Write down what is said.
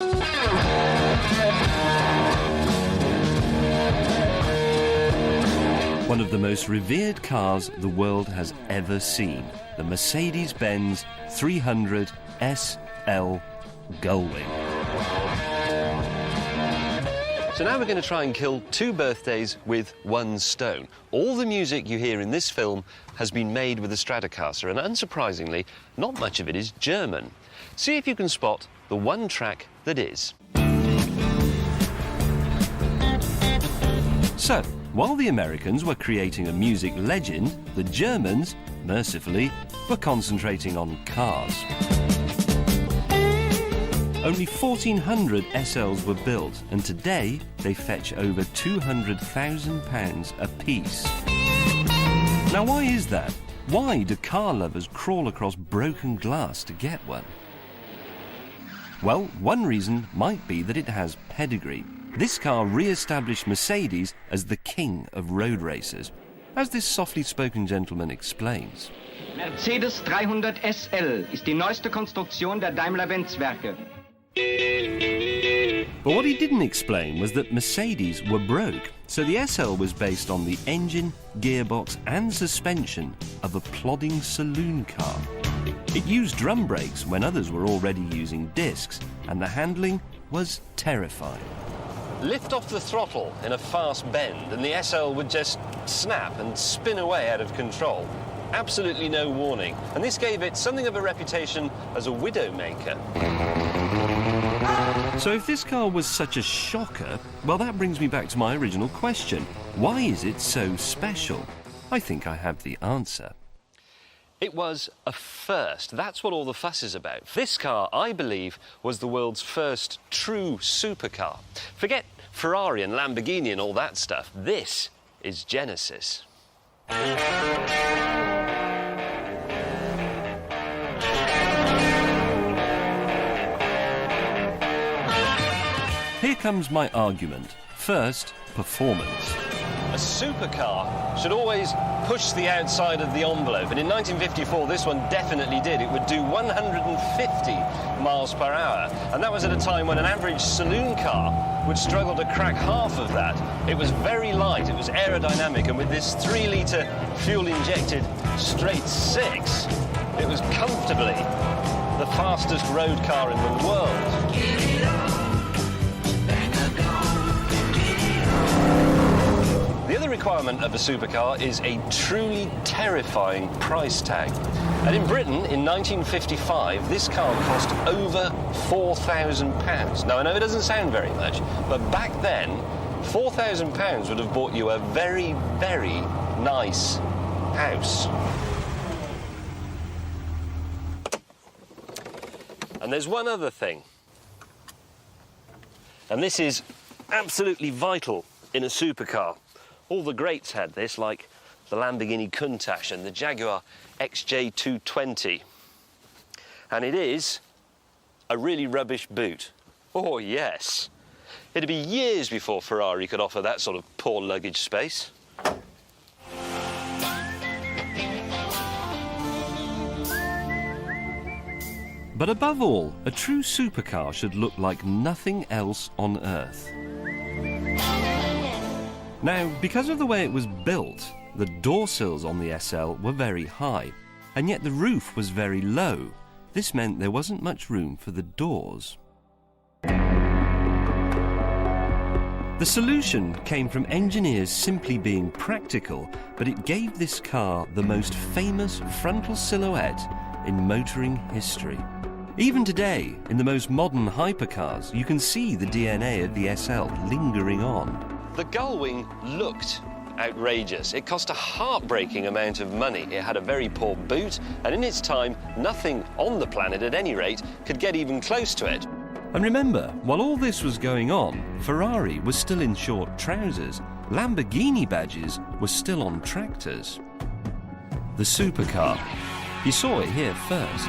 One of the most revered cars the world has ever seen, the Mercedes-Benz 300 SL Gullwing. So now we're going to try and kill two birthdays with one stone. All the music you hear in this film has been made with a Stratocaster, and unsurprisingly, not much of it is German. See if you can spot the one track that is. So, while the Americans were creating a music legend, the Germans, mercifully, were concentrating on cars. Only 1,400 SLs were built, and today they fetch over £200,000 a piece. Now, why is that? Why do car lovers crawl across broken glass to get one? Well, one reason might be that it has pedigree. This car re-established Mercedes as the king of road racers, as this softly spoken gentleman explains. Mercedes 300 SL ist die neueste Konstruktion der Daimler-Benz-Werke. But what he didn't explain was that Mercedes were broke, so the SL was based on the engine, gearbox and suspension of a plodding saloon car. It used drum brakes when others were already using discs, and the handling was terrifying. Lift off the throttle in a fast bend and the SL would just snap and spin away out of control. Absolutely no warning, and this gave it something of a reputation as a widowmaker. So if this car was such a shocker, well, that brings me back to my original question. Why is it so special? I think I have the answer. It was a first. That's what all the fuss is about. This car, I believe, was the world's first true supercar. Forget Ferrari and Lamborghini and all that stuff. This is Genesis. Here comes my argument. First, performance. A supercar should always push the outside of the envelope, and in 1954 this one definitely did. It would do 150 miles per hour, and that was at a time when an average saloon car would struggle to crack half of that. It was very light, it was aerodynamic, and with this 3-litre fuel-injected straight six, it was comfortably the fastest road car in the world. The other requirement of a supercar is a truly terrifying price tag. And in Britain, in 1955, this car cost over £4,000. Now, I know it doesn't sound very much, but back then, £4,000 would have bought you a very, very nice house. And there's one other thing. And this is absolutely vital in a supercar. All the greats had this, like the Lamborghini Countach and the Jaguar XJ220. And it is a really rubbish boot. Oh, yes. It'd be years before Ferrari could offer that sort of poor luggage space. But above all, a true supercar should look like nothing else on Earth. Now, because of the way it was built, the door sills on the SL were very high, and yet the roof was very low. This meant there wasn't much room for the doors. The solution came from engineers simply being practical, but it gave this car the most famous frontal silhouette in motoring history. Even today, in the most modern hypercars, you can see the DNA of the SL lingering on. The Gullwing looked outrageous. It cost a heartbreaking amount of money. It had a very poor boot, and in its time, nothing on the planet, at any rate, could get even close to it. And remember, while all this was going on, Ferrari was still in short trousers. Lamborghini badges were still on tractors. The supercar. You saw it here first.